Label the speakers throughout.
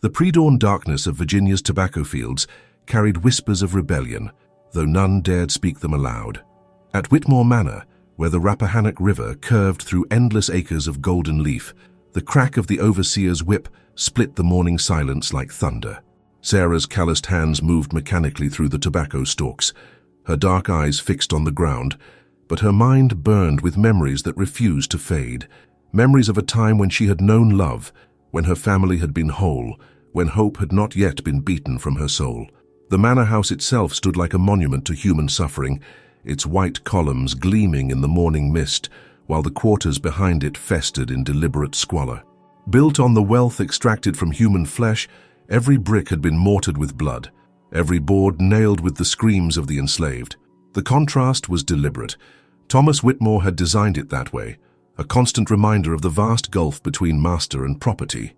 Speaker 1: The pre-dawn darkness of Virginia's tobacco fields carried whispers of rebellion, though none dared speak them aloud. At Whitmore Manor, where the Rappahannock River curved through endless acres of golden leaf, the crack of the overseer's whip split the morning silence like thunder. Sarah's calloused hands moved mechanically through the tobacco stalks, her dark eyes fixed on the ground, but her mind burned with memories that refused to fade. Memories of a time when she had known love, when her family had been whole, when hope had not yet been beaten from her soul. The manor house itself stood like a monument to human suffering, its white columns gleaming in the morning mist, while the quarters behind it festered in deliberate squalor. Built on the wealth extracted from human flesh, every brick had been mortared with blood, every board nailed with the screams of the enslaved. The contrast was deliberate. Thomas Whitmore had designed it that way, a constant reminder of the vast gulf between master and property.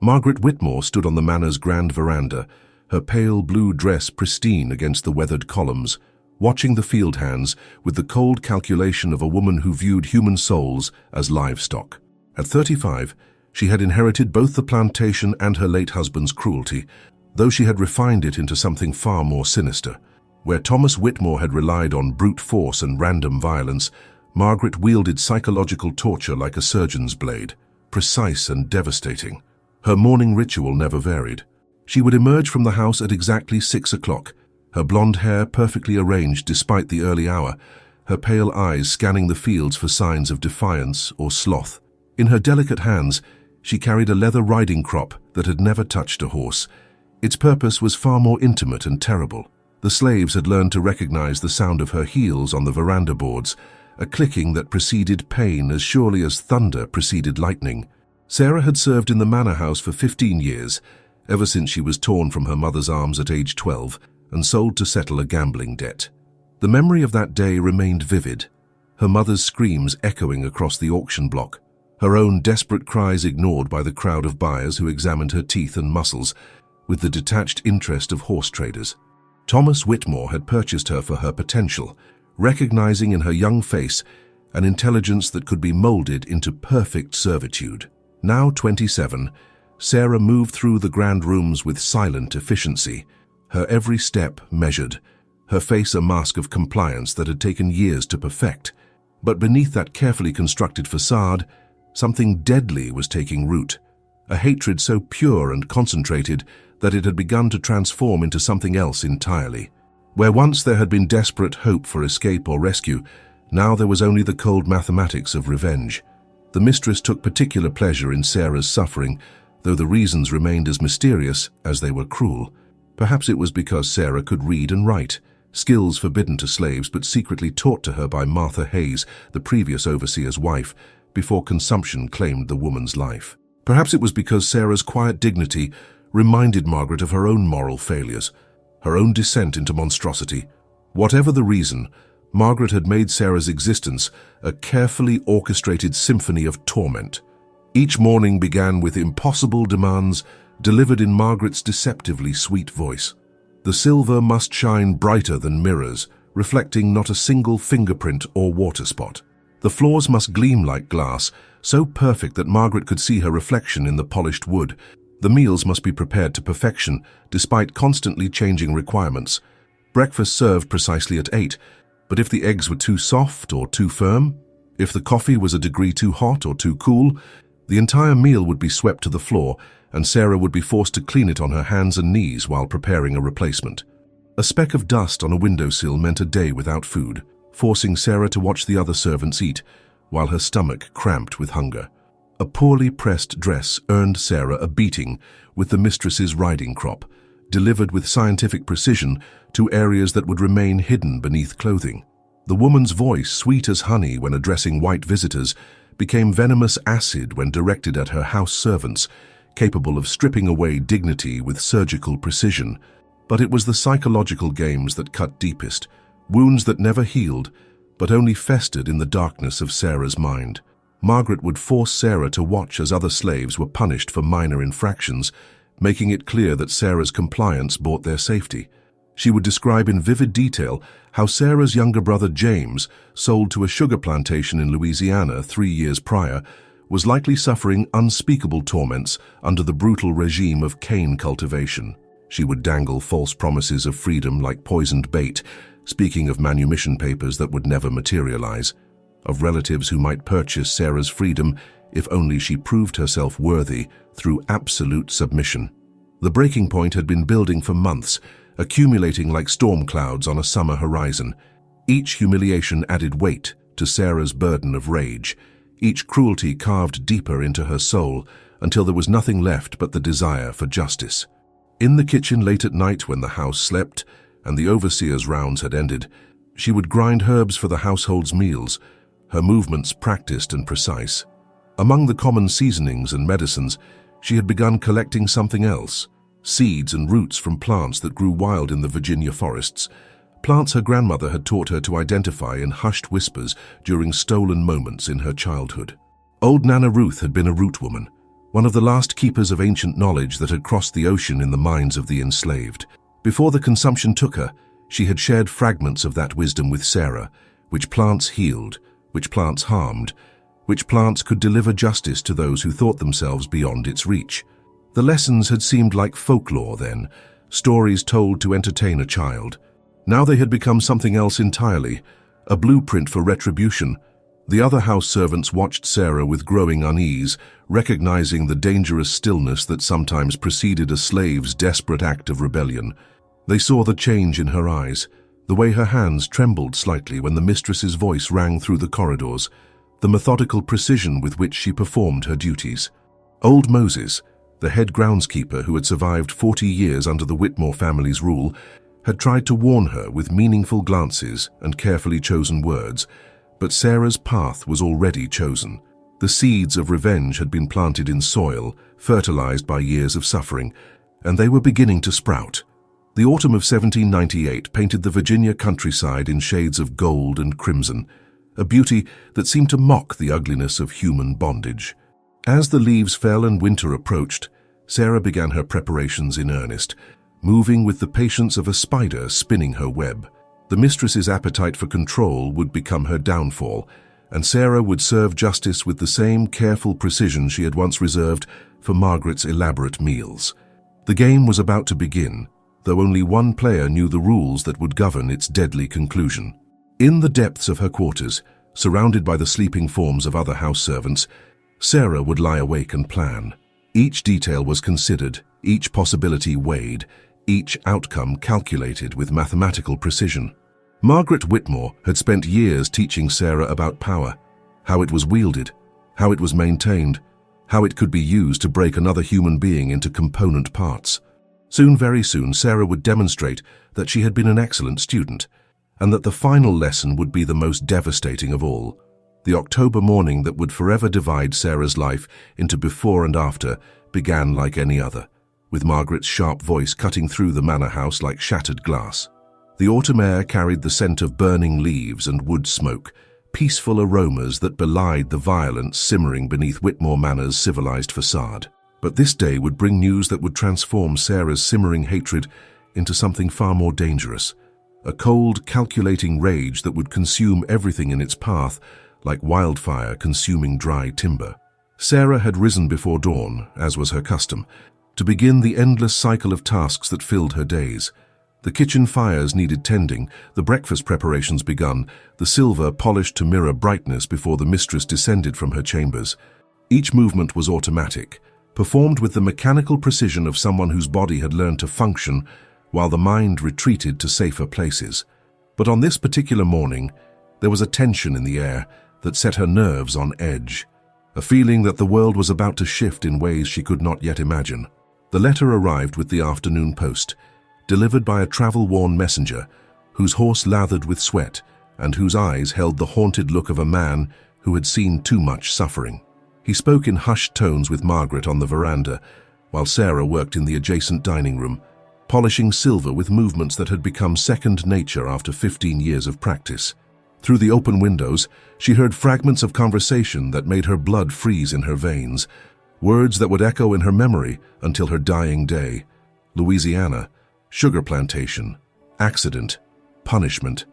Speaker 1: Margaret Whitmore stood on the manor's grand veranda, her pale blue dress pristine against the weathered columns, watching the field hands with the cold calculation of a woman who viewed human souls as livestock. At 35, she had inherited both the plantation and her late husband's cruelty, though she had refined it into something far more sinister. Where Thomas Whitmore had relied on brute force and random violence, Margaret wielded psychological torture like a surgeon's blade, precise and devastating. Her morning ritual never varied. She would emerge from the house at exactly 6 o'clock, her blonde hair perfectly arranged despite the early hour, her pale eyes scanning the fields for signs of defiance or sloth. In her delicate hands, she carried a leather riding crop that had never touched a horse. Its purpose was far more intimate and terrible. The slaves had learned to recognize the sound of her heels on the veranda boards, a clicking that preceded pain as surely as thunder preceded lightning. Sarah had served in the manor house for 15 years, ever since she was torn from her mother's arms at age 12 and sold to settle a gambling debt. The memory of that day remained vivid, her mother's screams echoing across the auction block, her own desperate cries ignored by the crowd of buyers who examined her teeth and muscles with the detached interest of horse traders. Thomas Whitmore had purchased her for her potential, recognizing in her young face an intelligence that could be molded into perfect servitude. Now 27, Sarah moved through the grand rooms with silent efficiency, her every step measured, her face a mask of compliance that had taken years to perfect. But beneath that carefully constructed facade, something deadly was taking root, a hatred so pure and concentrated that it had begun to transform into something else entirely. Where once there had been desperate hope for escape or rescue, now there was only the cold mathematics of revenge. The mistress took particular pleasure in Sarah's suffering, though the reasons remained as mysterious as they were cruel. Perhaps it was because Sarah could read and write, skills forbidden to slaves but secretly taught to her by Martha Hayes, the previous overseer's wife, before consumption claimed the woman's life. Perhaps it was because Sarah's quiet dignity reminded Margaret of her own moral failures, her own descent into monstrosity. Whatever the reason, Margaret had made Sarah's existence a carefully orchestrated symphony of torment. Each morning began with impossible demands delivered in Margaret's deceptively sweet voice. The silver must shine brighter than mirrors, reflecting not a single fingerprint or water spot. The floors must gleam like glass, so perfect that Margaret could see her reflection in the polished wood. The meals must be prepared to perfection, despite constantly changing requirements. Breakfast served precisely at 8, but if the eggs were too soft or too firm, if the coffee was a degree too hot or too cool, the entire meal would be swept to the floor, and Sarah would be forced to clean it on her hands and knees while preparing a replacement. A speck of dust on a windowsill meant a day without food, forcing Sarah to watch the other servants eat, while her stomach cramped with hunger. A poorly pressed dress earned Sarah a beating with the mistress's riding crop, delivered with scientific precision to areas that would remain hidden beneath clothing. The woman's voice, sweet as honey when addressing white visitors, became venomous acid when directed at her house servants, capable of stripping away dignity with surgical precision. But it was the psychological games that cut deepest, wounds that never healed, but only festered in the darkness of Sarah's mind. Margaret would force Sarah to watch as other slaves were punished for minor infractions, making it clear that Sarah's compliance bought their safety. She would describe in vivid detail how Sarah's younger brother James, sold to a sugar plantation in Louisiana 3 years prior, was likely suffering unspeakable torments under the brutal regime of cane cultivation. She would dangle false promises of freedom like poisoned bait, speaking of manumission papers that would never materialize, of relatives who might purchase Sarah's freedom if only she proved herself worthy through absolute submission. The breaking point had been building for months, accumulating like storm clouds on a summer horizon. Each humiliation added weight to Sarah's burden of rage. Each cruelty carved deeper into her soul until there was nothing left but the desire for justice. In the kitchen late at night when the house slept and the overseer's rounds had ended, she would grind herbs for the household's meals, her movements practiced and precise. Among the common seasonings and medicines, she had begun collecting something else, seeds and roots from plants that grew wild in the Virginia forests, plants her grandmother had taught her to identify in hushed whispers during stolen moments in her childhood. Old Nana Ruth had been a root woman, one of the last keepers of ancient knowledge that had crossed the ocean in the minds of the enslaved. Before the consumption took her, she had shared fragments of that wisdom with Sarah, which plants healed, which plants harmed, which plants could deliver justice to those who thought themselves beyond its reach. The lessons had seemed like folklore then, stories told to entertain a child. Now they had become something else entirely, a blueprint for retribution. The other house servants watched Sarah with growing unease, recognizing the dangerous stillness that sometimes preceded a slave's desperate act of rebellion. They saw the change in her eyes, the way her hands trembled slightly when the mistress's voice rang through the corridors, the methodical precision with which she performed her duties. Old Moses, the head groundskeeper who had survived 40 years under the Whitmore family's rule, had tried to warn her with meaningful glances and carefully chosen words, but Sarah's path was already chosen. The seeds of revenge had been planted in soil, fertilized by years of suffering, and they were beginning to sprout. The autumn of 1798 painted the Virginia countryside in shades of gold and crimson, a beauty that seemed to mock the ugliness of human bondage. As the leaves fell and winter approached, Sarah began her preparations in earnest, moving with the patience of a spider spinning her web. The mistress's appetite for control would become her downfall, and Sarah would serve justice with the same careful precision she had once reserved for Margaret's elaborate meals. The game was about to begin, though only one player knew the rules that would govern its deadly conclusion. In the depths of her quarters, surrounded by the sleeping forms of other house servants, Sarah would lie awake and plan. Each detail was considered, each possibility weighed, each outcome calculated with mathematical precision. Margaret Whitmore had spent years teaching Sarah about power, how it was wielded, how it was maintained, how it could be used to break another human being into component parts. Soon, very soon, Sarah would demonstrate that she had been an excellent student, and that the final lesson would be the most devastating of all. The October morning that would forever divide Sarah's life into before and after began like any other, with Margaret's sharp voice cutting through the manor house like shattered glass. The autumn air carried the scent of burning leaves and wood smoke, peaceful aromas that belied the violence simmering beneath Whitmore Manor's civilized facade. But this day would bring news that would transform Sarah's simmering hatred into something far more dangerous. A cold, calculating rage that would consume everything in its path, like wildfire consuming dry timber. Sarah had risen before dawn, as was her custom, to begin the endless cycle of tasks that filled her days. The kitchen fires needed tending, the breakfast preparations begun, the silver polished to mirror brightness before the mistress descended from her chambers. Each movement was automatic, performed with the mechanical precision of someone whose body had learned to function while the mind retreated to safer places. But on this particular morning, there was a tension in the air that set her nerves on edge, a feeling that the world was about to shift in ways she could not yet imagine. The letter arrived with the afternoon post, delivered by a travel-worn messenger whose horse lathered with sweat and whose eyes held the haunted look of a man who had seen too much suffering. He spoke in hushed tones with Margaret on the veranda, while Sarah worked in the adjacent dining room, polishing silver with movements that had become second nature after 15 years of practice. Through the open windows, she heard fragments of conversation that made her blood freeze in her veins, words that would echo in her memory until her dying day. Louisiana, sugar plantation, accident, punishment.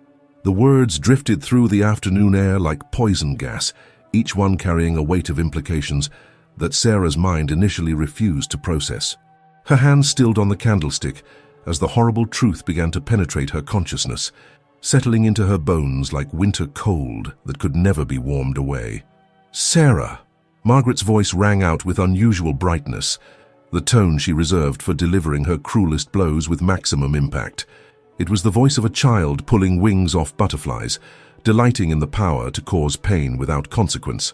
Speaker 1: The words drifted through the afternoon air like poison gas, each one carrying a weight of implications that Sarah's mind initially refused to process. Her hand stilled on the candlestick as the horrible truth began to penetrate her consciousness, settling into her bones like winter cold that could never be warmed away. "Sarah!" Margaret's voice rang out with unusual brightness, the tone she reserved for delivering her cruelest blows with maximum impact. It was the voice of a child pulling wings off butterflies, delighting in the power to cause pain without consequence.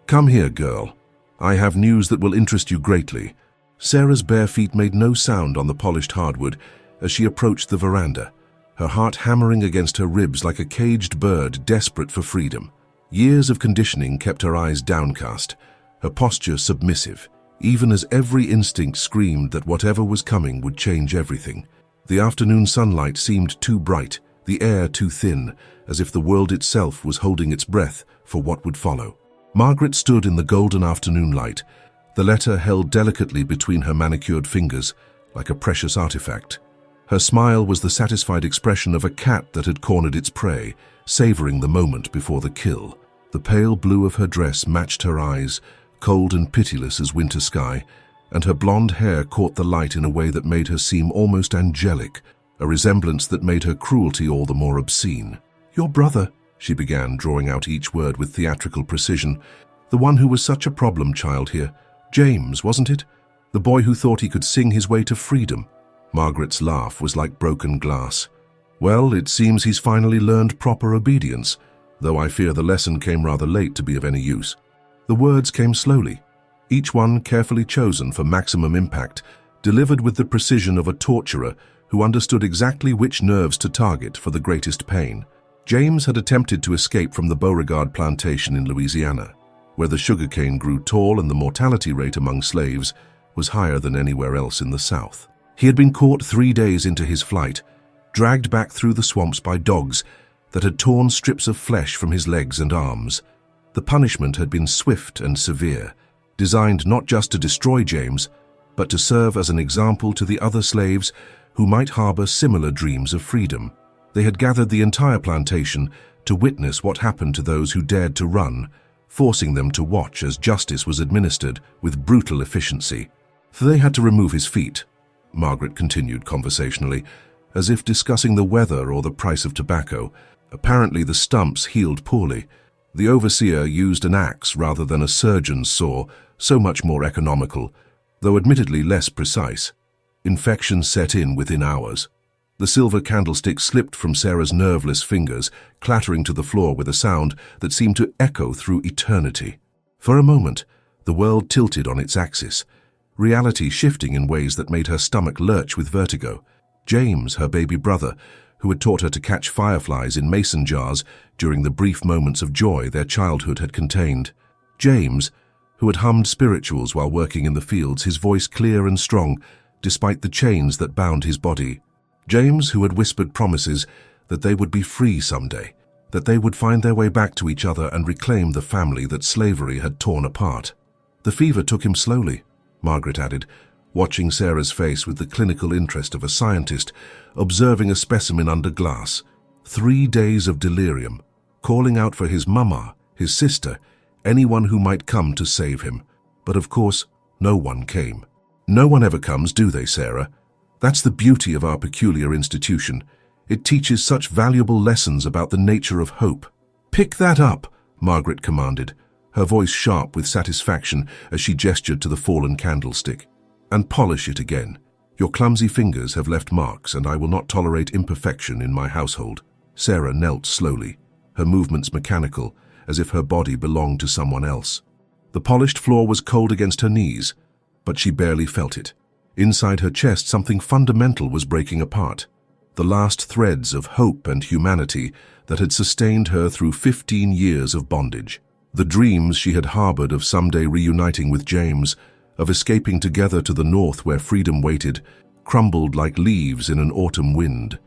Speaker 1: "Come here, girl. I have news that will interest you greatly." Sarah's bare feet made no sound on the polished hardwood as she approached the veranda, her heart hammering against her ribs like a caged bird desperate for freedom. Years of conditioning kept her eyes downcast, her posture submissive, even as every instinct screamed that whatever was coming would change everything. The afternoon sunlight seemed too bright, the air too thin, as if the world itself was holding its breath for what would follow. Margaret stood in the golden afternoon light, the letter held delicately between her manicured fingers, like a precious artifact. Her smile was the satisfied expression of a cat that had cornered its prey, savoring the moment before the kill. The pale blue of her dress matched her eyes, cold and pitiless as winter sky, and her blonde hair caught the light in a way that made her seem almost angelic, a resemblance that made her cruelty all the more obscene. "Your brother," she began, drawing out each word with theatrical precision. "The one who was such a problem child here. James, wasn't it? The boy who thought he could sing his way to freedom." Margaret's laugh was like broken glass. "Well, it seems he's finally learned proper obedience, though I fear the lesson came rather late to be of any use." The words came slowly, each one carefully chosen for maximum impact, delivered with the precision of a torturer who understood exactly which nerves to target for the greatest pain. James had attempted to escape from the Beauregard plantation in Louisiana, where the sugarcane grew tall and the mortality rate among slaves was higher than anywhere else in the South. He had been caught 3 days into his flight, dragged back through the swamps by dogs that had torn strips of flesh from his legs and arms. The punishment had been swift and severe, designed not just to destroy James, but to serve as an example to the other slaves who might harbor similar dreams of freedom. They had gathered the entire plantation to witness what happened to those who dared to run, forcing them to watch as justice was administered with brutal efficiency. They had to remove his feet, Margaret continued conversationally, as if discussing the weather or the price of tobacco. Apparently the stumps healed poorly. The overseer used an axe rather than a surgeon's saw, so much more economical, though admittedly less precise. Infection set in within hours. The silver candlestick slipped from Sarah's nerveless fingers, clattering to the floor with a sound that seemed to echo through eternity. For a moment, the world tilted on its axis, reality shifting in ways that made her stomach lurch with vertigo. James, her baby brother, who had taught her to catch fireflies in mason jars during the brief moments of joy their childhood had contained. James, who had hummed spirituals while working in the fields, his voice clear and strong, despite the chains that bound his body. James, who had whispered promises that they would be free someday, that they would find their way back to each other and reclaim the family that slavery had torn apart. "The fever took him slowly," Margaret added, watching Sarah's face with the clinical interest of a scientist observing a specimen under glass. 3 days of delirium, calling out for his mama, his sister, anyone who might come to save him. But of course, no one came. No one ever comes, do they, Sarah? That's the beauty of our peculiar institution. It teaches such valuable lessons about the nature of hope. "Pick that up," Margaret commanded, her voice sharp with satisfaction as she gestured to the fallen candlestick. "And polish it again. Your clumsy fingers have left marks, and I will not tolerate imperfection in my household." Sarah knelt slowly, her movements mechanical, as if her body belonged to someone else. The polished floor was cold against her knees, but she barely felt it. Inside her chest, something fundamental was breaking apart. The last threads of hope and humanity that had sustained her through 15 years of bondage. The dreams she had harbored of someday reuniting with James, of escaping together to the north where freedom waited, crumbled like leaves in an autumn wind.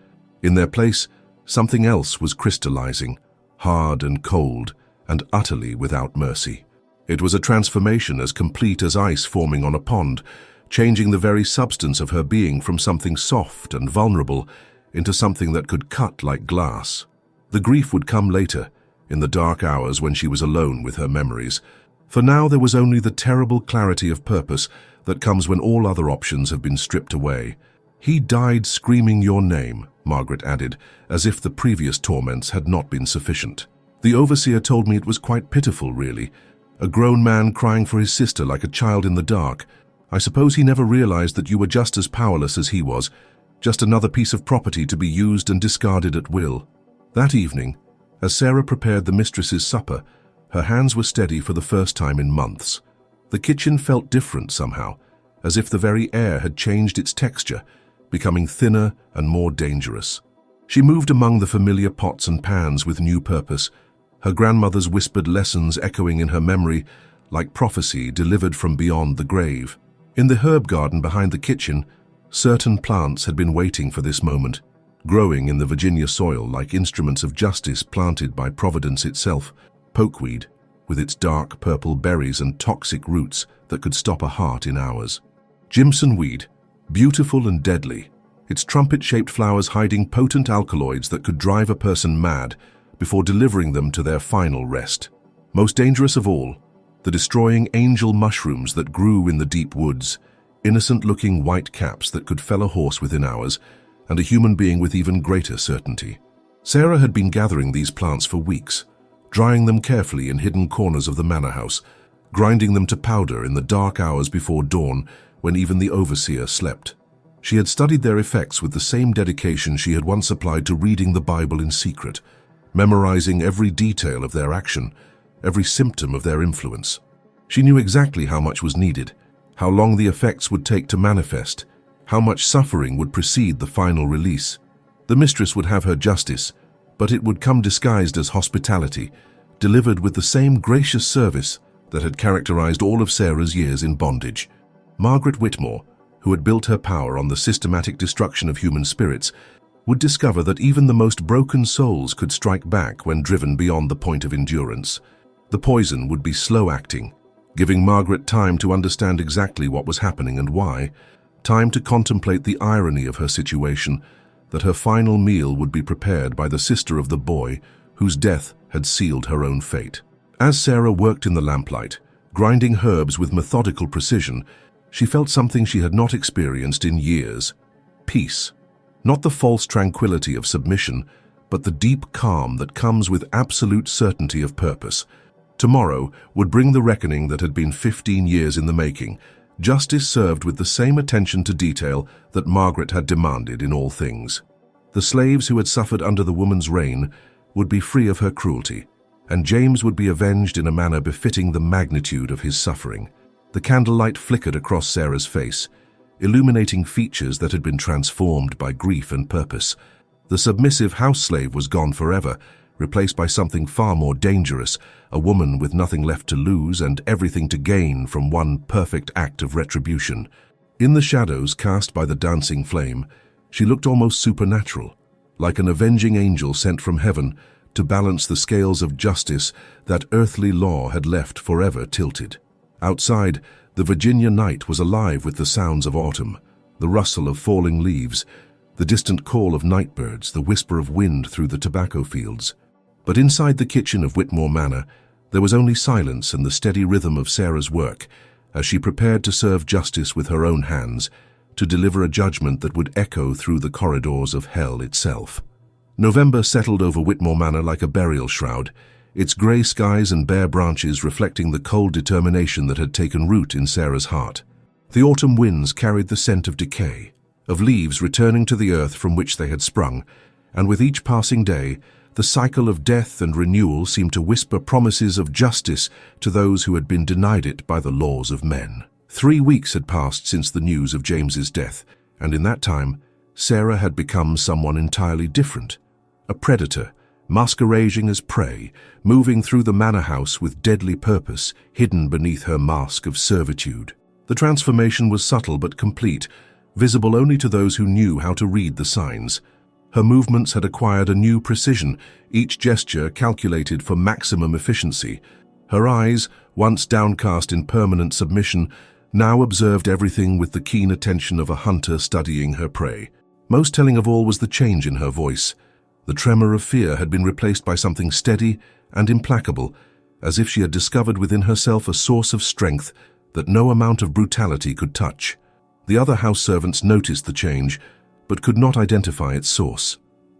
Speaker 1: In their place, something else was crystallizing, hard and cold, and utterly without mercy. It was a transformation as complete as ice forming on a pond, changing the very substance of her being from something soft and vulnerable into something that could cut like glass. The grief would come later, in the dark hours when she was alone with her memories. For now there was only the terrible clarity of purpose that comes when all other options have been stripped away. "He died screaming your name," Margaret added, as if the previous torments had not been sufficient. "The overseer told me it was quite pitiful, really. A grown man crying for his sister like a child in the dark. I suppose he never realized that you were just as powerless as he was, just another piece of property to be used and discarded at will." That evening, as Sarah prepared the mistress's supper, her hands were steady for the first time in months. The kitchen felt different somehow, as if the very air had changed its texture, becoming thinner and more dangerous. She moved among the familiar pots and pans with new purpose, her grandmother's whispered lessons echoing in her memory like prophecy delivered from beyond the grave. In the herb garden behind the kitchen, certain plants had been waiting for this moment, growing in the Virginia soil like instruments of justice planted by Providence itself. Pokeweed, with its dark purple berries and toxic roots that could stop a heart in hours. Jimson weed, beautiful and deadly, its trumpet-shaped flowers hiding potent alkaloids that could drive a person mad before delivering them to their final rest. Most dangerous of all, the destroying angel mushrooms that grew in the deep woods, innocent-looking white caps that could fell a horse within hours, and a human being with even greater certainty. Sarah had been gathering these plants for weeks, drying them carefully in hidden corners of the manor house, grinding them to powder in the dark hours before dawn when even the overseer slept. She had studied their effects with the same dedication she had once applied to reading the Bible in secret, memorizing every detail of their action, every symptom of their influence. She knew exactly how much was needed, how long the effects would take to manifest, how much suffering would precede the final release. The mistress would have her justice, but it would come disguised as hospitality, delivered with the same gracious service that had characterized all of Sarah's years in bondage. Margaret Whitmore, who had built her power on the systematic destruction of human spirits, would discover that even the most broken souls could strike back when driven beyond the point of endurance. The poison would be slow-acting, giving Margaret time to understand exactly what was happening and why, time to contemplate the irony of her situation, that her final meal would be prepared by the sister of the boy whose death had sealed her own fate. As Sarah worked in the lamplight, grinding herbs with methodical precision, she felt something she had not experienced in years: peace. Not the false tranquility of submission, but the deep calm that comes with absolute certainty of purpose. Tomorrow would bring the reckoning that had been 15 years in the making, justice served with the same attention to detail that Margaret had demanded in all things. The slaves who had suffered under the woman's reign would be free of her cruelty, and James would be avenged in a manner befitting the magnitude of his suffering. The candlelight flickered across Sarah's face, illuminating features that had been transformed by grief and purpose. The submissive house slave was gone forever, replaced by something far more dangerous, a woman with nothing left to lose and everything to gain from one perfect act of retribution. In the shadows cast by the dancing flame, she looked almost supernatural, like an avenging angel sent from heaven to balance the scales of justice that earthly law had left forever tilted. Outside, the Virginia night was alive with the sounds of autumn, the rustle of falling leaves, the distant call of nightbirds, the whisper of wind through the tobacco fields. But inside the kitchen of Whitmore Manor, there was only silence and the steady rhythm of Sarah's work as she prepared to serve justice with her own hands, to deliver a judgment that would echo through the corridors of hell itself. November settled over Whitmore Manor like a burial shroud, its grey skies and bare branches reflecting the cold determination that had taken root in Sarah's heart. The autumn winds carried the scent of decay, of leaves returning to the earth from which they had sprung, and with each passing day, the cycle of death and renewal seemed to whisper promises of justice to those who had been denied it by the laws of men. 3 weeks had passed since the news of James's death, and in that time, Sarah had become someone entirely different. A predator, masquerading as prey, moving through the manor house with deadly purpose hidden beneath her mask of servitude. The transformation was subtle but complete, visible only to those who knew how to read the signs. Her movements had acquired a new precision, each gesture calculated for maximum efficiency. Her eyes, once downcast in permanent submission, now observed everything with the keen attention of a hunter studying her prey. Most telling of all was the change in her voice. The tremor of fear had been replaced by something steady and implacable, as if she had discovered within herself a source of strength that no amount of brutality could touch. The other house servants noticed the change, but could not identify its source.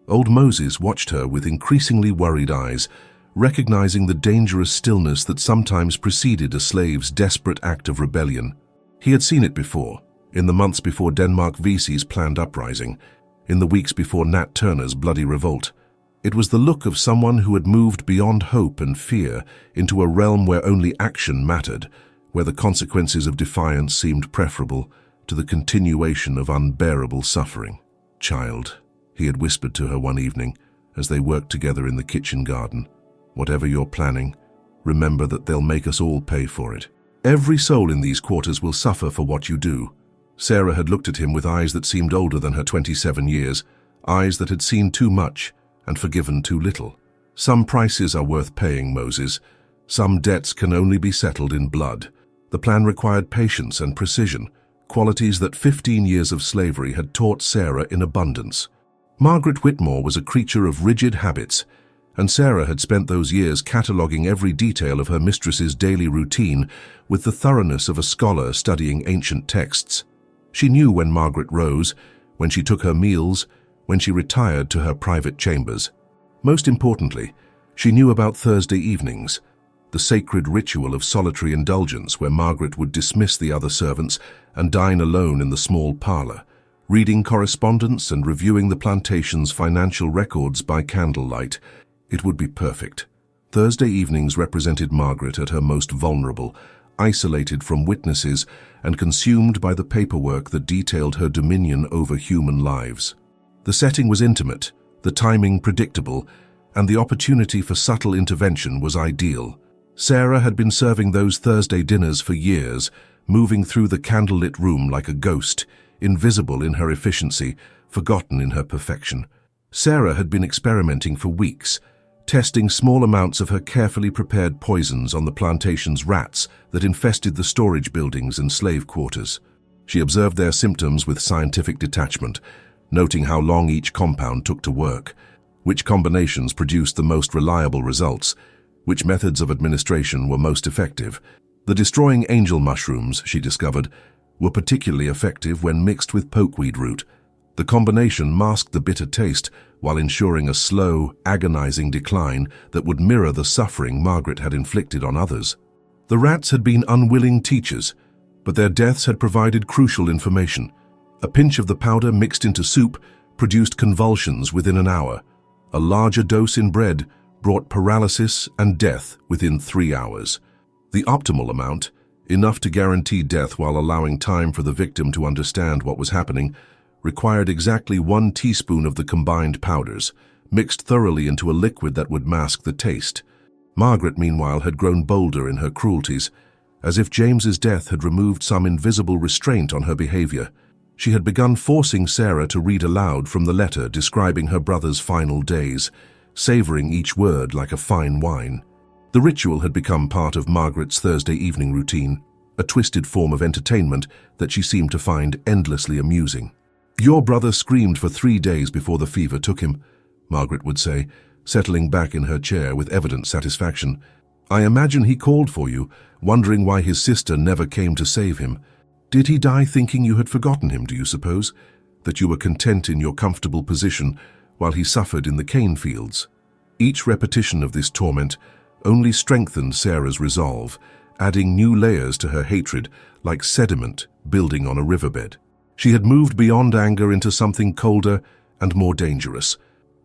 Speaker 1: Old Moses watched her with increasingly worried eyes, recognizing the dangerous stillness that sometimes preceded a slave's desperate act of rebellion. He had seen it before, in the months before Denmark Vesey's planned uprising, in the weeks before Nat Turner's bloody revolt. It was the look of someone who had moved beyond hope and fear into a realm where only action mattered, where the consequences of defiance seemed preferable to the continuation of unbearable suffering. "Child," he had whispered to her one evening as they worked together in the kitchen garden, "whatever you're planning, remember that they'll make us all pay for it. Every soul in these quarters will suffer for what you do." Sarah had looked at him with eyes that seemed older than her 27 years, eyes that had seen too much and forgiven too little. "Some prices are worth paying, Moses. Some debts can only be settled in blood." The plan required patience and precision, qualities that 15 years of slavery had taught Sarah in abundance. Margaret Whitmore was a creature of rigid habits, and Sarah had spent those years cataloguing every detail of her mistress's daily routine with the thoroughness of a scholar studying ancient texts. She knew when Margaret rose, when she took her meals, when she retired to her private chambers. Most importantly, she knew about Thursday evenings, the sacred ritual of solitary indulgence where Margaret would dismiss the other servants and dine alone in the small parlor, reading correspondence and reviewing the plantation's financial records by candlelight. It would be perfect. Thursday evenings represented Margaret at her most vulnerable, isolated from witnesses and consumed by the paperwork that detailed her dominion over human lives. The setting was intimate, the timing predictable, and the opportunity for subtle intervention was ideal. Sarah had been serving those Thursday dinners for years, moving through the candlelit room like a ghost, invisible in her efficiency, forgotten in her perfection. Sarah had been experimenting for weeks, testing small amounts of her carefully prepared poisons on the plantation's rats that infested the storage buildings and slave quarters. She observed their symptoms with scientific detachment, noting how long each compound took to work, which combinations produced the most reliable results, which methods of administration were most effective. The destroying angel mushrooms, she discovered, were particularly effective when mixed with pokeweed root. The combination masked the bitter taste while ensuring a slow, agonizing decline that would mirror the suffering Margaret had inflicted on others. The rats had been unwilling teachers, but their deaths had provided crucial information. A pinch of the powder mixed into soup produced convulsions within an hour. A larger dose in bread brought paralysis and death within 3 hours. The optimal amount, enough to guarantee death while allowing time for the victim to understand what was happening, required exactly 1 teaspoon of the combined powders, mixed thoroughly into a liquid that would mask the taste. Margaret, meanwhile, had grown bolder in her cruelties, as if James's death had removed some invisible restraint on her behavior. She had begun forcing Sarah to read aloud from the letter describing her brother's final days, savoring each word like a fine wine. The ritual had become part of Margaret's Thursday evening routine, a twisted form of entertainment that she seemed to find endlessly amusing. "Your brother screamed for 3 days before the fever took him," Margaret would say, settling back in her chair with evident satisfaction. "I imagine he called for you, wondering why his sister never came to save him. Did he die thinking you had forgotten him, do you suppose? That you were content in your comfortable position while he suffered in the cane fields?" Each repetition of this torment only strengthened Sarah's resolve, adding new layers to her hatred like sediment building on a riverbed. She had moved beyond anger into something colder and more dangerous,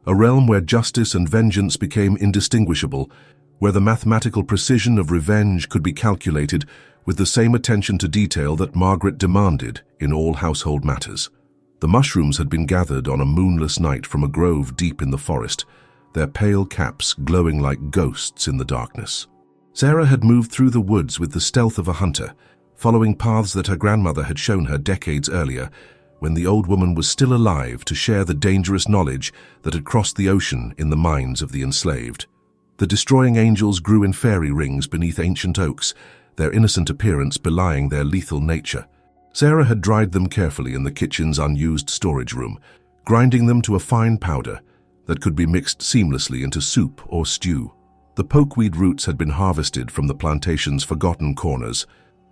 Speaker 1: a realm where justice and vengeance became indistinguishable, where the mathematical precision of revenge could be calculated with the same attention to detail that Margaret demanded in all household matters. The mushrooms had been gathered on a moonless night from a grove deep in the forest, their pale caps glowing like ghosts in the darkness. Sarah had moved through the woods with the stealth of a hunter, following paths that her grandmother had shown her decades earlier, when the old woman was still alive to share the dangerous knowledge that had crossed the ocean in the minds of the enslaved. The destroying angels grew in fairy rings beneath ancient oaks, their innocent appearance belying their lethal nature. Sarah had dried them carefully in the kitchen's unused storage room, grinding them to a fine powder, that could be mixed seamlessly into soup or stew. The pokeweed roots had been harvested from the plantation's forgotten corners,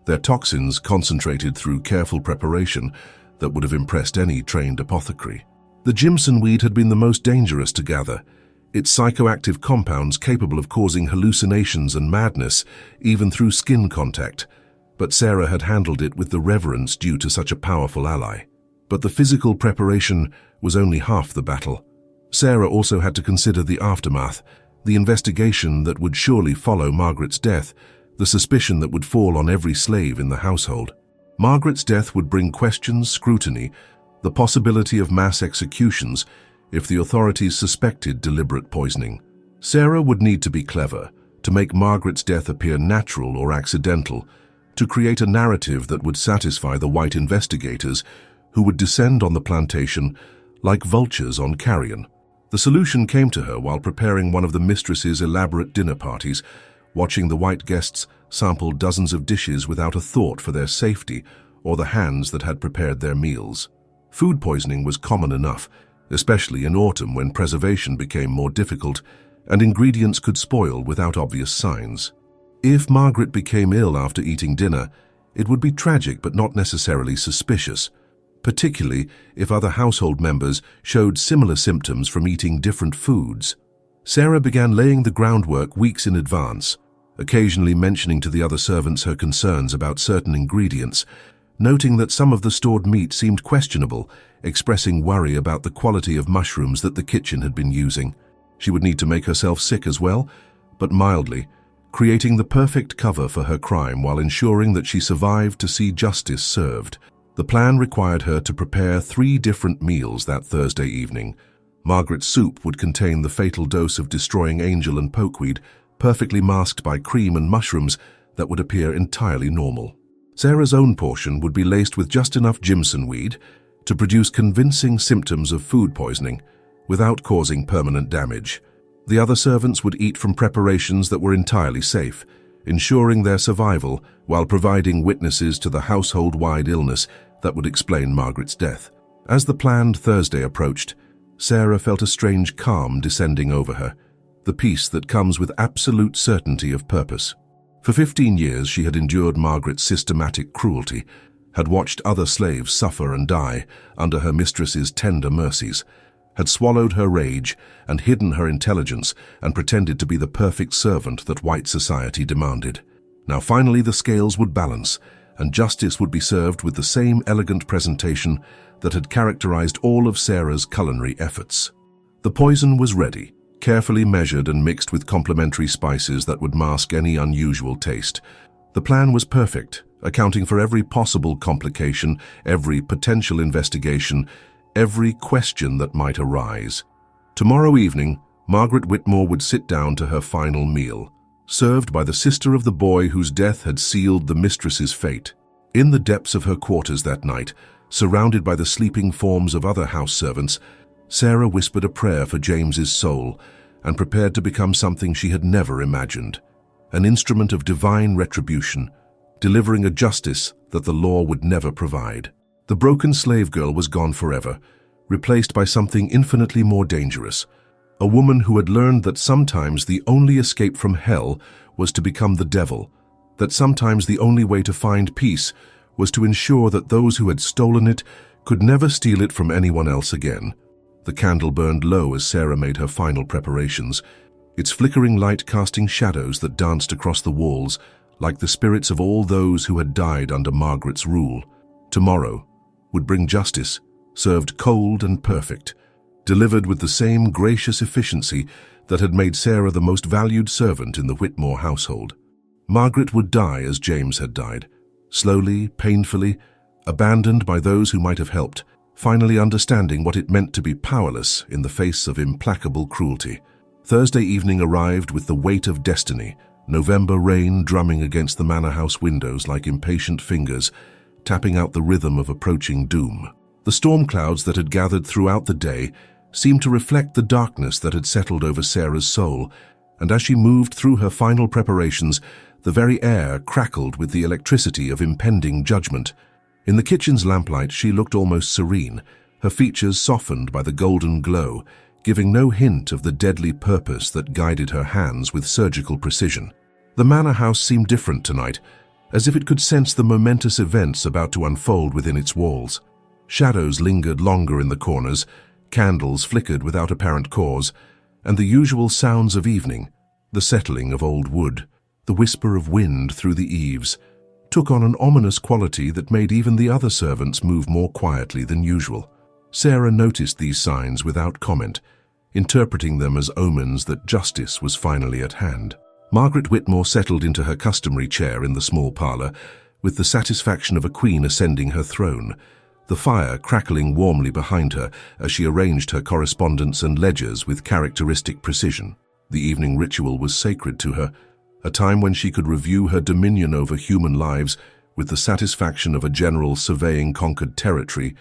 Speaker 1: their toxins concentrated through careful preparation that would have impressed any trained apothecary. The Jimson weed had been the most dangerous to gather, its psychoactive compounds capable of causing hallucinations and madness, even through skin contact. But Sarah had handled it with the reverence due to such a powerful ally. But the physical preparation was only half the battle. Sarah also had to consider the aftermath, the investigation that would surely follow Margaret's death, the suspicion that would fall on every slave in the household. Margaret's death would bring questions, scrutiny, the possibility of mass executions if the authorities suspected deliberate poisoning. Sarah would need to be clever, to make Margaret's death appear natural or accidental, to create a narrative that would satisfy the white investigators who would descend on the plantation like vultures on carrion. The solution came to her while preparing one of the mistress's elaborate dinner parties, watching the white guests sample dozens of dishes without a thought for their safety or the hands that had prepared their meals. Food poisoning was common enough, especially in autumn when preservation became more difficult and ingredients could spoil without obvious signs. If Margaret became ill after eating dinner, it would be tragic but not necessarily suspicious, particularly if other household members showed similar symptoms from eating different foods. Sarah began laying the groundwork weeks in advance, occasionally mentioning to the other servants her concerns about certain ingredients, noting that some of the stored meat seemed questionable, expressing worry about the quality of mushrooms that the kitchen had been using. She would need to make herself sick as well, but mildly, creating the perfect cover for her crime while ensuring that she survived to see justice served. The plan required her to prepare 3 different meals that Thursday evening. Margaret's soup would contain the fatal dose of destroying angel and pokeweed, perfectly masked by cream and mushrooms that would appear entirely normal. Sarah's own portion would be laced with just enough Jimson weed to produce convincing symptoms of food poisoning without causing permanent damage. The other servants would eat from preparations that were entirely safe, ensuring their survival while providing witnesses to the household-wide illness that would explain Margaret's death. As the planned Thursday approached, Sarah felt a strange calm descending over her, the peace that comes with absolute certainty of purpose. For 15 years she had endured Margaret's systematic cruelty, had watched other slaves suffer and die under her mistress's tender mercies, had swallowed her rage and hidden her intelligence and pretended to be the perfect servant that white society demanded. Now finally the scales would balance, and justice would be served with the same elegant presentation that had characterized all of Sarah's culinary efforts. The poison was ready, carefully measured and mixed with complementary spices that would mask any unusual taste. The plan was perfect, accounting for every possible complication, every potential investigation, every question that might arise. Tomorrow evening, Margaret Whitmore would sit down to her final meal, served by the sister of the boy whose death had sealed the mistress's fate. In the depths of her quarters that night, surrounded by the sleeping forms of other house servants, Sarah whispered a prayer for James's soul and prepared to become something she had never imagined, an instrument of divine retribution, delivering a justice that the law would never provide. The broken slave girl was gone forever, replaced by something infinitely more dangerous, a woman who had learned that sometimes the only escape from hell was to become the devil, that sometimes the only way to find peace was to ensure that those who had stolen it could never steal it from anyone else again. The candle burned low as Sarah made her final preparations, its flickering light casting shadows that danced across the walls like the spirits of all those who had died under Margaret's rule. Tomorrow would bring justice, served cold and perfect, delivered with the same gracious efficiency that had made Sarah the most valued servant in the Whitmore household. Margaret would die as James had died, slowly, painfully, abandoned by those who might have helped, finally understanding what it meant to be powerless in the face of implacable cruelty. Thursday evening arrived with the weight of destiny, November rain drumming against the manor house windows like impatient fingers, tapping out the rhythm of approaching doom. The storm clouds that had gathered throughout the day seemed to reflect the darkness that had settled over Sarah's soul, and as she moved through her final preparations, the very air crackled with the electricity of impending judgment. In the kitchen's lamplight, she looked almost serene, her features softened by the golden glow, giving no hint of the deadly purpose that guided her hands with surgical precision. The manor house seemed different tonight, as if it could sense the momentous events about to unfold within its walls. Shadows lingered longer in the corners, candles flickered without apparent cause, and the usual sounds of evening, the settling of old wood, the whisper of wind through the eaves, took on an ominous quality that made even the other servants move more quietly than usual. Sarah noticed these signs without comment, interpreting them as omens that justice was finally at hand. Margaret Whitmore settled into her customary chair in the small parlour, with the satisfaction of a queen ascending her throne, the fire crackling warmly behind her as she arranged her correspondence and ledgers with characteristic precision. The evening ritual was sacred to her, a time when she could review her dominion over human lives with the satisfaction of a general surveying conquered territory,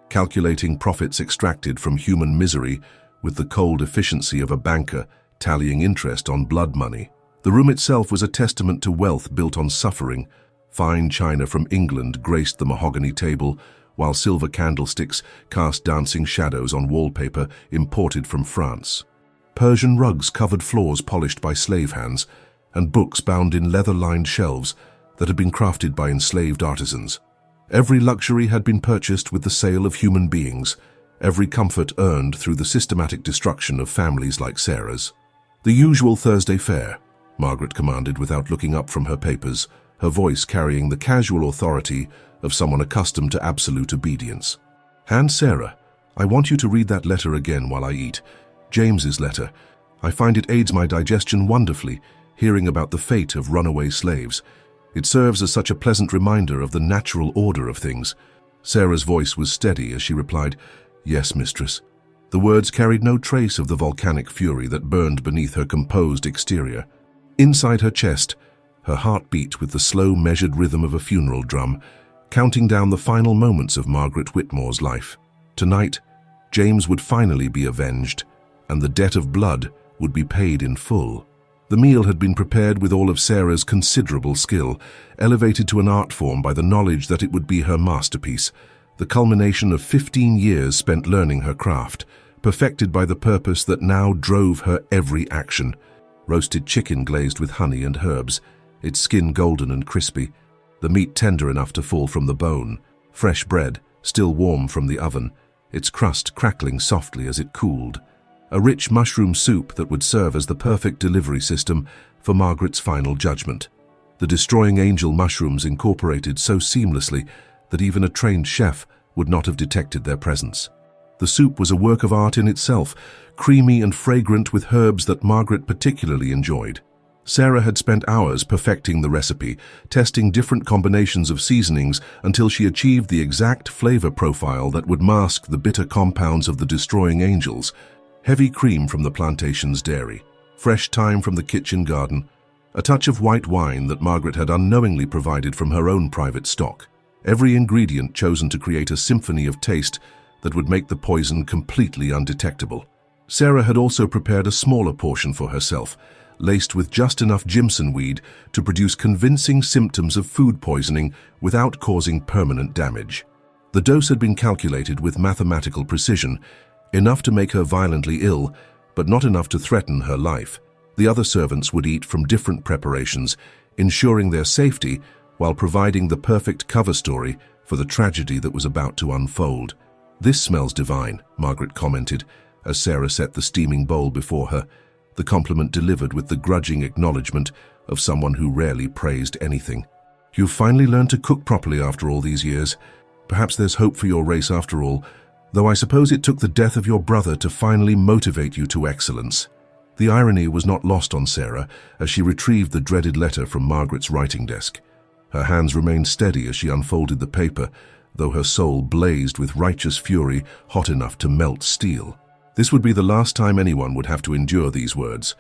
Speaker 1: calculating profits extracted from human misery with the cold efficiency of a banker tallying interest on blood money. The room itself was a testament to wealth built on suffering. Fine china from England graced the mahogany table, while silver candlesticks cast dancing shadows on wallpaper imported from France. Persian rugs covered floors polished by slave hands, and books bound in leather-lined shelves that had been crafted by enslaved artisans. Every luxury had been purchased with the sale of human beings, every comfort earned through the systematic destruction of families like Sarah's. "The usual Thursday fare," Margaret commanded without looking up from her papers, her voice carrying the casual authority of someone accustomed to absolute obedience. "And Sarah, I want you to read that letter again while I eat. James's letter. I find it aids my digestion wonderfully, hearing about the fate of runaway slaves. It serves as such a pleasant reminder of the natural order of things." Sarah's voice was steady as she replied, "Yes, mistress." The words carried no trace of the volcanic fury that burned beneath her composed exterior. Inside her chest, her heart beat with the slow, measured rhythm of a funeral drum, counting down the final moments of Margaret Whitmore's life. Tonight, James would finally be avenged, and the debt of blood would be paid in full. The meal had been prepared with all of Sarah's considerable skill, elevated to an art form by the knowledge that it would be her masterpiece, the culmination of 15 years spent learning her craft, perfected by the purpose that now drove her every action. Roasted chicken glazed with honey and herbs, its skin golden and crispy, the meat tender enough to fall from the bone, fresh bread, still warm from the oven, its crust crackling softly as it cooled, a rich mushroom soup that would serve as the perfect delivery system for Margaret's final judgment. The destroying angel mushrooms incorporated so seamlessly that even a trained chef would not have detected their presence. The soup was a work of art in itself, creamy and fragrant with herbs that Margaret particularly enjoyed. Sarah had spent hours perfecting the recipe, testing different combinations of seasonings until she achieved the exact flavor profile that would mask the bitter compounds of the destroying angels. Heavy cream from the plantation's dairy, fresh thyme from the kitchen garden, a touch of white wine that Margaret had unknowingly provided from her own private stock. Every ingredient chosen to create a symphony of taste that would make the poison completely undetectable. Sarah had also prepared a smaller portion for herself, laced with just enough Jimson weed to produce convincing symptoms of food poisoning without causing permanent damage. The dose had been calculated with mathematical precision, enough to make her violently ill, but not enough to threaten her life. The other servants would eat from different preparations, ensuring their safety while providing the perfect cover story for the tragedy that was about to unfold. "This smells divine," Margaret commented, as Sarah set the steaming bowl before her, the compliment delivered with the grudging acknowledgement of someone who rarely praised anything. "You've finally learned to cook properly after all these years. Perhaps there's hope for your race after all, though I suppose it took the death of your brother to finally motivate you to excellence." The irony was not lost on Sarah as she retrieved the dreaded letter from Margaret's writing desk. Her hands remained steady as she unfolded the paper, though her soul blazed with righteous fury hot enough to melt steel. This would be the last time anyone would have to endure these words,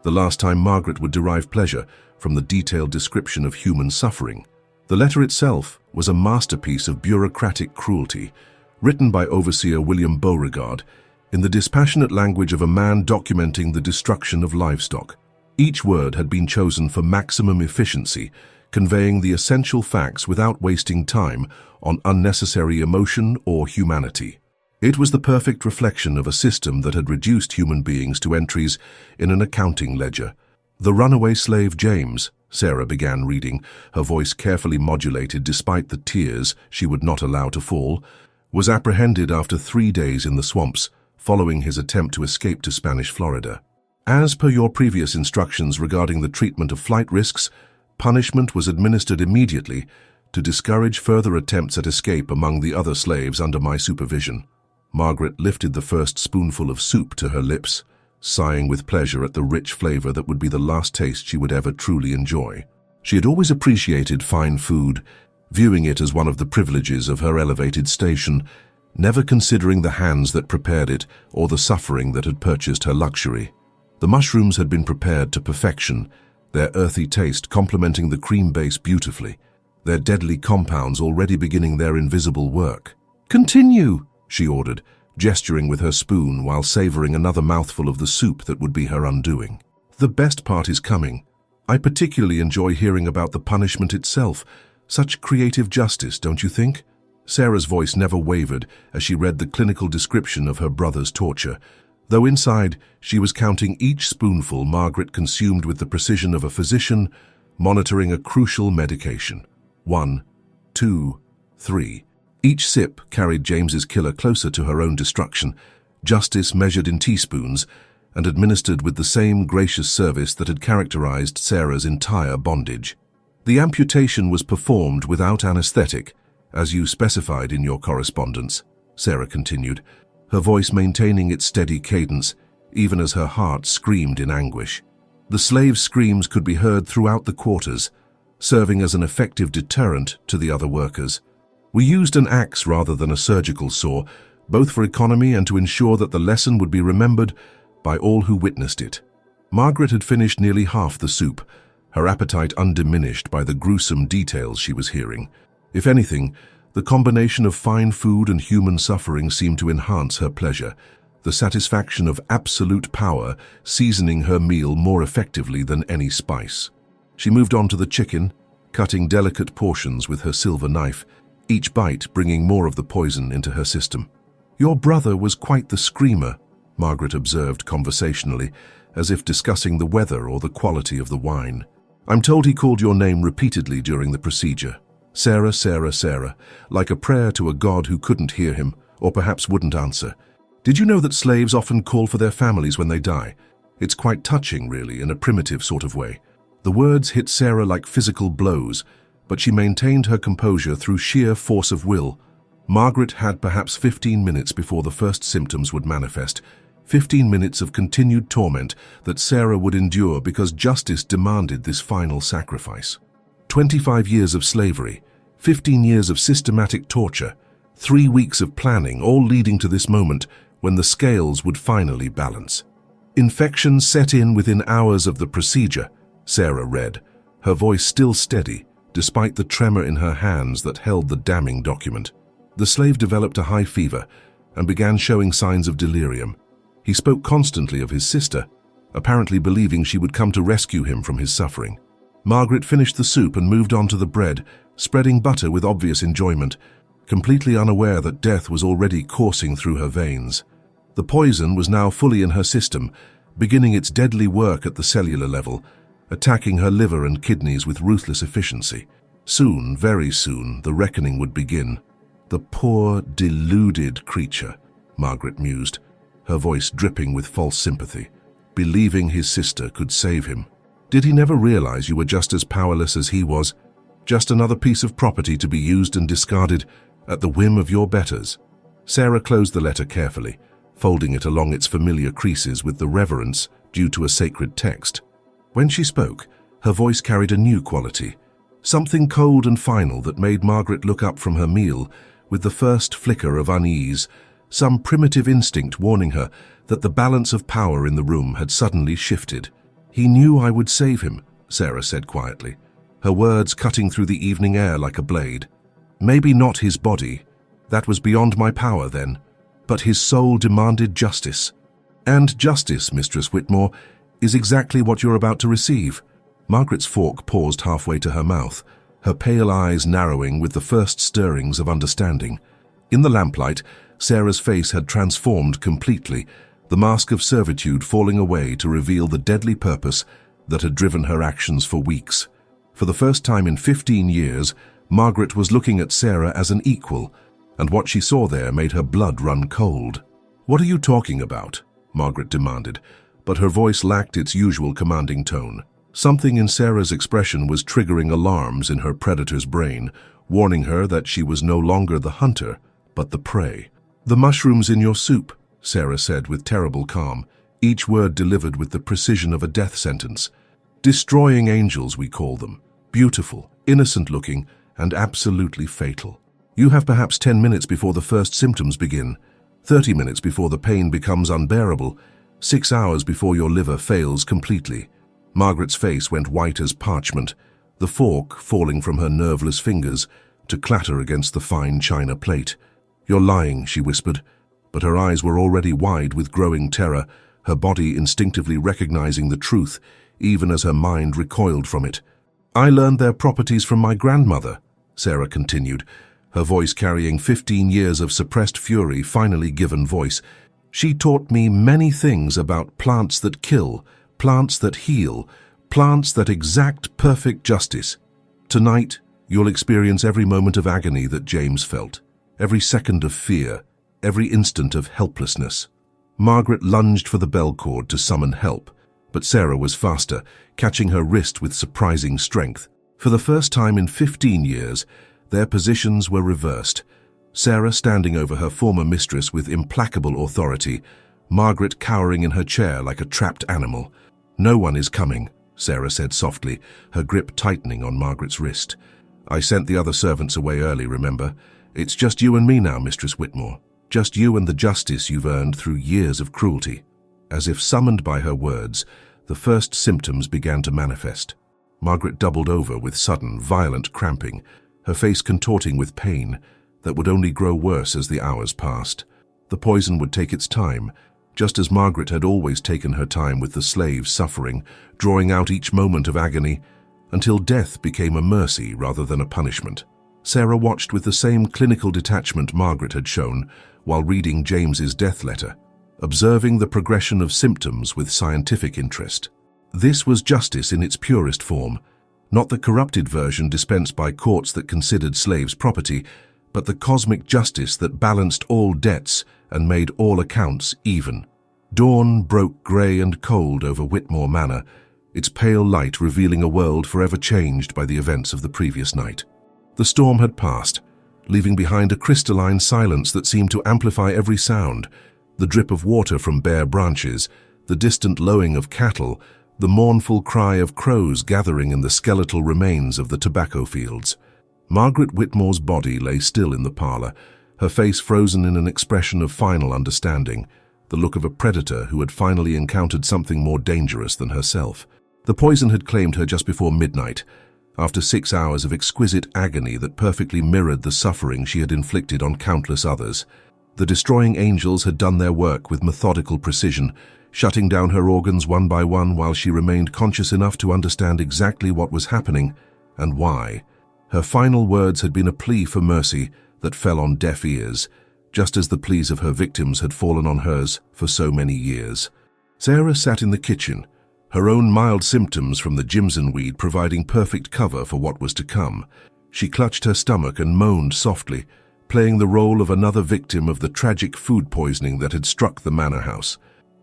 Speaker 1: the last time Margaret would derive pleasure from the detailed description of human suffering. The letter itself was a masterpiece of bureaucratic cruelty, written by Overseer William Beauregard, in the dispassionate language of a man documenting the destruction of livestock. Each word had been chosen for maximum efficiency, conveying the essential facts without wasting time on unnecessary emotion or humanity. It was the perfect reflection of a system that had reduced human beings to entries in an accounting ledger. "The runaway slave James," Sarah began reading, her voice carefully modulated despite the tears she would not allow to fall, "was apprehended after 3 days in the swamps, following his attempt to escape to Spanish Florida. As per your previous instructions regarding the treatment of flight risks, punishment was administered immediately to discourage further attempts at escape among the other slaves under my supervision." Margaret lifted the first spoonful of soup to her lips, sighing with pleasure at the rich flavor that would be the last taste she would ever truly enjoy. She had always appreciated fine food, viewing it as one of the privileges of her elevated station, never considering the hands that prepared it or the suffering that had purchased her luxury. The mushrooms had been prepared to perfection, their earthy taste complementing the cream base beautifully, their deadly compounds already beginning their invisible work. "Continue," she ordered, gesturing with her spoon while savoring another mouthful of the soup that would be her undoing. "The best part is coming. I particularly enjoy hearing about the punishment itself. Such creative justice, don't you think?" Sarah's voice never wavered as she read the clinical description of her brother's torture, though inside she was counting each spoonful Margaret consumed with the precision of a physician monitoring a crucial medication. 1, 2, 3. Each sip carried James's killer closer to her own destruction, justice measured in teaspoons and administered with the same gracious service that had characterized Sarah's entire bondage. "The amputation was performed without anesthetic, as you specified in your correspondence," Sarah continued, her voice maintaining its steady cadence, even as her heart screamed in anguish. The slaves' screams could be heard throughout the quarters, serving as an effective deterrent to the other workers. "We used an axe rather than a surgical saw, both for economy and to ensure that the lesson would be remembered by all who witnessed it." Margaret had finished nearly half the soup, her appetite undiminished by the gruesome details she was hearing. If anything, the combination of fine food and human suffering seemed to enhance her pleasure, the satisfaction of absolute power seasoning her meal more effectively than any spice. She moved on to the chicken, cutting delicate portions with her silver knife, each bite bringing more of the poison into her system. "Your brother was quite the screamer," Margaret observed conversationally, as if discussing the weather or the quality of the wine. "I'm told he called your name repeatedly during the procedure. Sarah, Sarah, Sarah, like a prayer to a god who couldn't hear him, or perhaps wouldn't answer. Did you know that slaves often call for their families when they die? It's quite touching, really, in a primitive sort of way." The words hit Sarah like physical blows, but she maintained her composure through sheer force of will. Margaret had perhaps 15 minutes before the first symptoms would manifest, 15 minutes of continued torment that Sarah would endure because justice demanded this final sacrifice. 25 years of slavery, 15 years of systematic torture, 3 weeks of planning, all leading to this moment when the scales would finally balance. "Infection set in within hours of the procedure," Sarah read, her voice still steady, despite the tremor in her hands that held the damning document. The slave developed a high fever and began showing signs of delirium. He spoke constantly of his sister, apparently believing she would come to rescue him from his suffering. Margaret finished the soup and moved on to the bread, spreading butter with obvious enjoyment, completely unaware that death was already coursing through her veins. The poison was now fully in her system, beginning its deadly work at the cellular level, attacking her liver and kidneys with ruthless efficiency. Soon, very soon, the reckoning would begin. "The poor, deluded creature," Margaret mused, her voice dripping with false sympathy, believing his sister could save him. "Did he never realize you were just as powerless as he was? Just another piece of property to be used and discarded at the whim of your betters?" Sarah closed the letter carefully, folding it along its familiar creases with the reverence due to a sacred text. When she spoke, her voice carried a new quality, something cold and final that made Margaret look up from her meal with the first flicker of unease, some primitive instinct warning her that the balance of power in the room had suddenly shifted. "He knew I would save him," Sarah said quietly, her words cutting through the evening air like a blade. "Maybe not his body, that was beyond my power then, but his soul demanded justice. And justice, Mistress Whitmore, is exactly what you're about to receive." Margaret's fork paused halfway to her mouth, her pale eyes narrowing with the first stirrings of understanding. In the lamplight, Sarah's face had transformed completely, the mask of servitude falling away to reveal the deadly purpose that had driven her actions for weeks. For the first time in 15 years, Margaret was looking at Sarah as an equal, and what she saw there made her blood run cold. "What are you talking about?" Margaret demanded, but her voice lacked its usual commanding tone. Something in Sarah's expression was triggering alarms in her predator's brain, warning her that she was no longer the hunter, but the prey. "The mushrooms in your soup," Sarah said with terrible calm, each word delivered with the precision of a death sentence. "Destroying angels, we call them. Beautiful, innocent-looking, and absolutely fatal. You have perhaps 10 minutes before the first symptoms begin, 30 minutes before the pain becomes unbearable, 6 hours before your liver fails completely." Margaret's face went white as parchment, the fork falling from her nerveless fingers to clatter against the fine china plate. "You're lying," she whispered, but her eyes were already wide with growing terror, her body instinctively recognizing the truth, even as her mind recoiled from it. "I learned their properties from my grandmother," Sarah continued, her voice carrying 15 years of suppressed fury finally given voice. "She taught me many things about plants that kill, plants that heal, plants that exact perfect justice. Tonight, you'll experience every moment of agony that James felt, every second of fear, every instant of helplessness." Margaret lunged for the bell cord to summon help, but Sarah was faster, catching her wrist with surprising strength. For the first time in 15 years, their positions were reversed. Sarah standing over her former mistress with implacable authority, Margaret cowering in her chair like a trapped animal. "No one is coming," Sarah said softly, her grip tightening on Margaret's wrist. "I sent the other servants away early, remember? It's just you and me now, Mistress Whitmore. Just you and the justice you've earned through years of cruelty." As if summoned by her words, the first symptoms began to manifest. Margaret doubled over with sudden, violent cramping, her face contorting with pain that would only grow worse as the hours passed. The poison would take its time, just as Margaret had always taken her time with the slaves suffering, drawing out each moment of agony, until death became a mercy rather than a punishment. Sarah watched with the same clinical detachment Margaret had shown while reading James's death letter, observing the progression of symptoms with scientific interest. This was justice in its purest form, not the corrupted version dispensed by courts that considered slaves property, but the cosmic justice that balanced all debts and made all accounts even. Dawn broke grey and cold over Whitmore Manor, its pale light revealing a world forever changed by the events of the previous night. The storm had passed, leaving behind a crystalline silence that seemed to amplify every sound, the drip of water from bare branches, the distant lowing of cattle, the mournful cry of crows gathering in the skeletal remains of the tobacco fields. Margaret Whitmore's body lay still in the parlor, her face frozen in an expression of final understanding, the look of a predator who had finally encountered something more dangerous than herself. The poison had claimed her just before midnight, after 6 hours of exquisite agony that perfectly mirrored the suffering she had inflicted on countless others. The destroying angels had done their work with methodical precision, shutting down her organs one by one while she remained conscious enough to understand exactly what was happening and why. Her final words had been a plea for mercy that fell on deaf ears, just as the pleas of her victims had fallen on hers for so many years. Sarah sat in the kitchen, her own mild symptoms from the Jimson weed providing perfect cover for what was to come. She clutched her stomach and moaned softly, playing the role of another victim of the tragic food poisoning that had struck the manor house.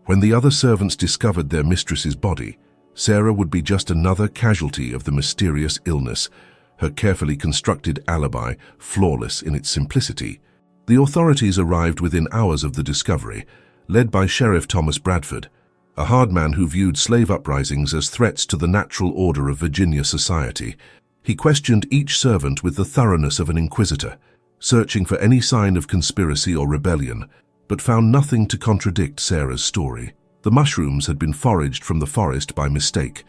Speaker 1: When the other servants discovered their mistress's body, Sarah would be just another casualty of the mysterious illness, her carefully constructed alibi flawless in its simplicity. The authorities arrived within hours of the discovery, led by Sheriff Thomas Bradford, a hard man who viewed slave uprisings as threats to the natural order of Virginia society. He questioned each servant with the thoroughness of an inquisitor, searching for any sign of conspiracy or rebellion, but found nothing to contradict Sarah's story. The mushrooms had been foraged from the forest by mistake,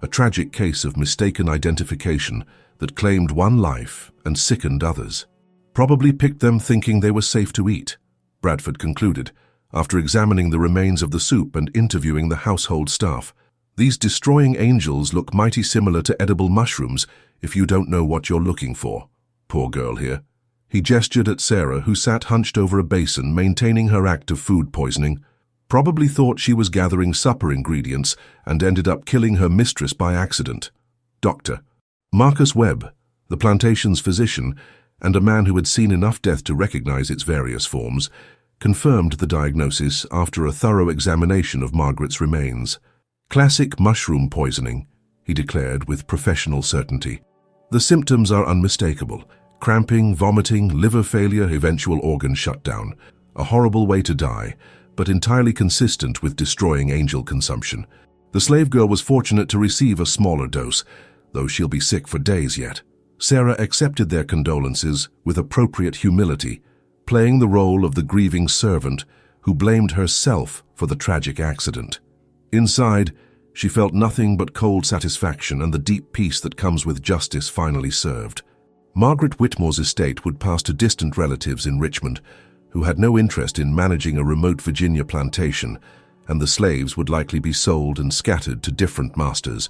Speaker 1: a tragic case of mistaken identification that claimed one life and sickened others. Probably picked them thinking they were safe to eat, Bradford concluded, after examining the remains of the soup and interviewing the household staff. These destroying angels look mighty similar to edible mushrooms if you don't know what you're looking for. Poor girl here. He gestured at Sarah, who sat hunched over a basin, maintaining her act of food poisoning. Probably thought she was gathering supper ingredients and ended up killing her mistress by accident. Dr. Marcus Webb, the plantation's physician, and a man who had seen enough death to recognize its various forms, confirmed the diagnosis after a thorough examination of Margaret's remains. Classic mushroom poisoning, he declared with professional certainty. The symptoms are unmistakable: cramping, vomiting, liver failure, eventual organ shutdown. A horrible way to die, but entirely consistent with destroying angel consumption. The slave girl was fortunate to receive a smaller dose, though she'll be sick for days yet. Sarah accepted their condolences with appropriate humility, playing the role of the grieving servant who blamed herself for the tragic accident. Inside, she felt nothing but cold satisfaction and the deep peace that comes with justice finally served. Margaret Whitmore's estate would pass to distant relatives in Richmond, who had no interest in managing a remote Virginia plantation, and the slaves would likely be sold and scattered to different masters.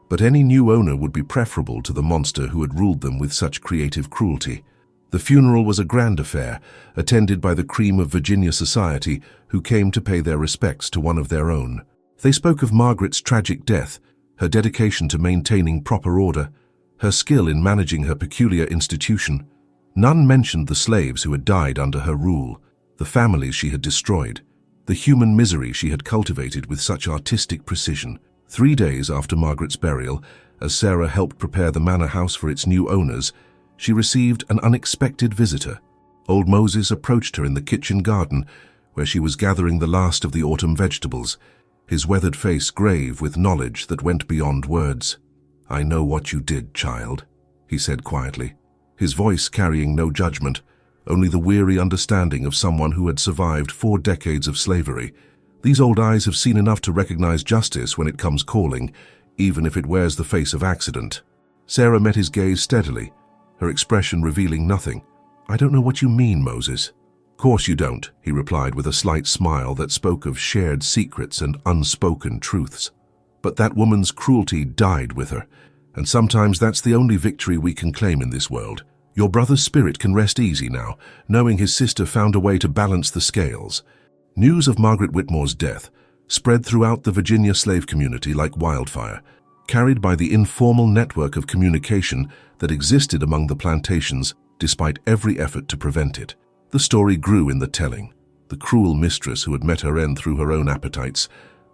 Speaker 1: But any new owner would be preferable to the monster who had ruled them with such creative cruelty. The funeral was a grand affair, attended by the cream of Virginia society, who came to pay their respects to one of their own. They spoke of Margaret's tragic death, her dedication to maintaining proper order, her skill in managing her peculiar institution. None mentioned the slaves who had died under her rule, the families she had destroyed, the human misery she had cultivated with such artistic precision. 3 days after Margaret's burial, as Sarah helped prepare the manor house for its new owners, she received an unexpected visitor. Old Moses approached her in the kitchen garden, where she was gathering the last of the autumn vegetables, his weathered face grave with knowledge that went beyond words. "I know what you did, child," he said quietly, his voice carrying no judgment, only the weary understanding of someone who had survived 4 decades of slavery. These old eyes have seen enough to recognize justice when it comes calling, even if it wears the face of accident. Sarah met his gaze steadily, her expression revealing nothing. "I don't know what you mean, Moses." "Course you don't," he replied with a slight smile that spoke of shared secrets and unspoken truths. "But that woman's cruelty died with her, and sometimes that's the only victory we can claim in this world. Your brother's spirit can rest easy now, knowing his sister found a way to balance the scales." News of Margaret Whitmore's death spread throughout the Virginia slave community like wildfire, carried by the informal network of communication that existed among the plantations despite every effort to prevent it. The story grew in the telling: the cruel mistress who had met her end through her own appetites,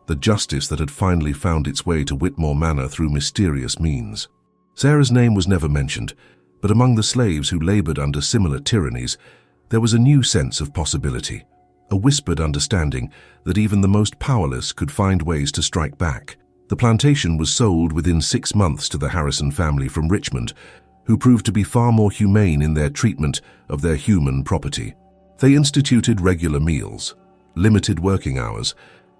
Speaker 1: the justice that had finally found its way to Whitmore Manor through mysterious means. Sarah's name was never mentioned, but among the slaves who labored under similar tyrannies, there was a new sense of possibility, a whispered understanding that even the most powerless could find ways to strike back. The plantation was sold within 6 months to the Harrison family from Richmond, who proved to be far more humane in their treatment of their human property. They instituted regular meals, limited working hours,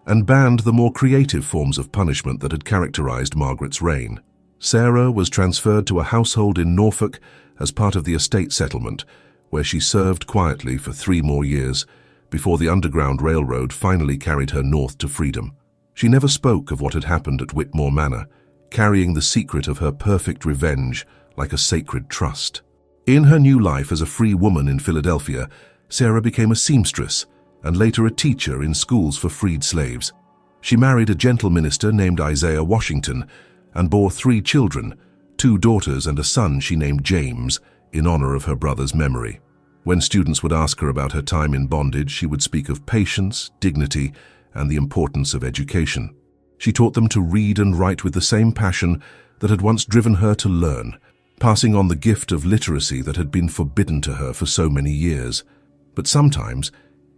Speaker 1: and banned the more creative forms of punishment that had characterized Margaret's reign. Sarah was transferred to a household in Norfolk as part of the estate settlement, where she served quietly for 3 more years before the Underground Railroad finally carried her north to freedom. She never spoke of what had happened at Whitmore Manor, carrying the secret of her perfect revenge like a sacred trust. In her new life as a free woman in Philadelphia, Sarah became a seamstress and later a teacher in schools for freed slaves. She married a gentle minister named Isaiah Washington and bore 3 children, 2 daughters and a son she named James, in honor of her brother's memory. When students would ask her about her time in bondage, she would speak of patience, dignity, and the importance of education. She taught them to read and write with the same passion that had once driven her to learn, passing on the gift of literacy that had been forbidden to her for so many years. But sometimes,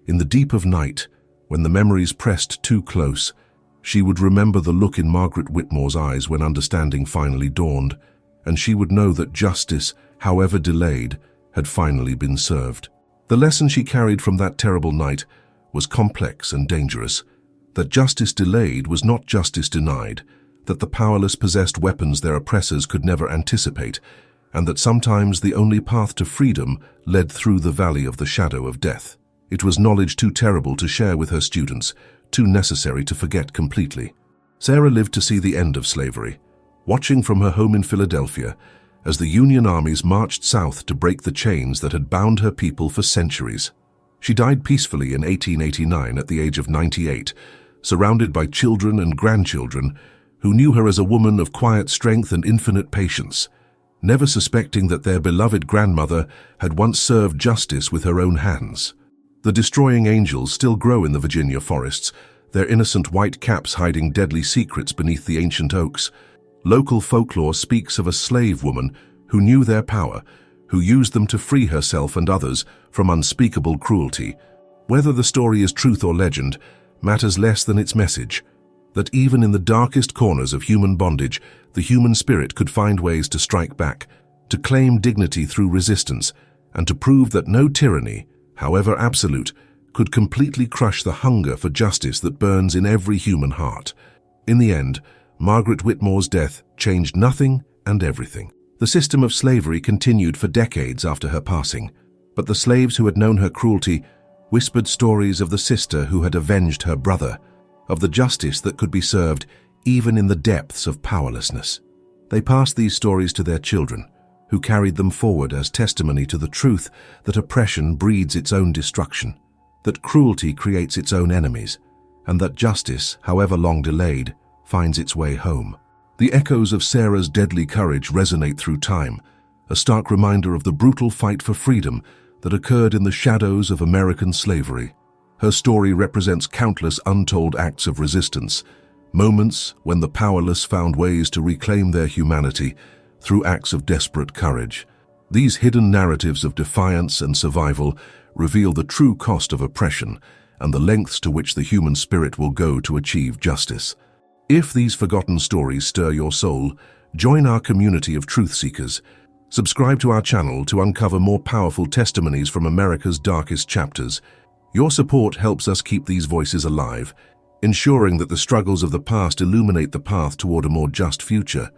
Speaker 1: in the deep of night, when the memories pressed too close, she would remember the look in Margaret Whitmore's eyes when understanding finally dawned, and she would know that justice, however delayed, had finally been served. The lesson she carried from that terrible night was complex and dangerous, that justice delayed was not justice denied, that the powerless possessed weapons their oppressors could never anticipate, and that sometimes the only path to freedom led through the valley of the shadow of death. It was knowledge too terrible to share with her students, too necessary to forget completely. Sarah lived to see the end of slavery, watching from her home in Philadelphia as the Union armies marched south to break the chains that had bound her people for centuries. She died peacefully in 1889 at the age of 98, surrounded by children and grandchildren who knew her as a woman of quiet strength and infinite patience, never suspecting that their beloved grandmother had once served justice with her own hands. The destroying angels still grow in the Virginia forests, their innocent white caps hiding deadly secrets beneath the ancient oaks. Local folklore speaks of a slave woman who knew their power, who used them to free herself and others from unspeakable cruelty. Whether the story is truth or legend matters less than its message, that even in the darkest corners of human bondage, the human spirit could find ways to strike back, to claim dignity through resistance, and to prove that no tyranny, however absolute, could completely crush the hunger for justice that burns in every human heart. In the end, Margaret Whitmore's death changed nothing and everything. The system of slavery continued for decades after her passing, but the slaves who had known her cruelty whispered stories of the sister who had avenged her brother, of the justice that could be served even in the depths of powerlessness. They passed these stories to their children, who carried them forward as testimony to the truth that oppression breeds its own destruction, that cruelty creates its own enemies, and that justice, however long delayed, finds its way home. The echoes of Sarah's deadly courage resonate through time, a stark reminder of the brutal fight for freedom that occurred in the shadows of American slavery. Her story represents countless untold acts of resistance, moments when the powerless found ways to reclaim their humanity through acts of desperate courage. These hidden narratives of defiance and survival reveal the true cost of oppression and the lengths to which the human spirit will go to achieve justice. If these forgotten stories stir your soul, join our community of truth seekers. Subscribe to our channel to uncover more powerful testimonies from America's darkest chapters. Your support helps us keep these voices alive, ensuring that the struggles of the past illuminate the path toward a more just future.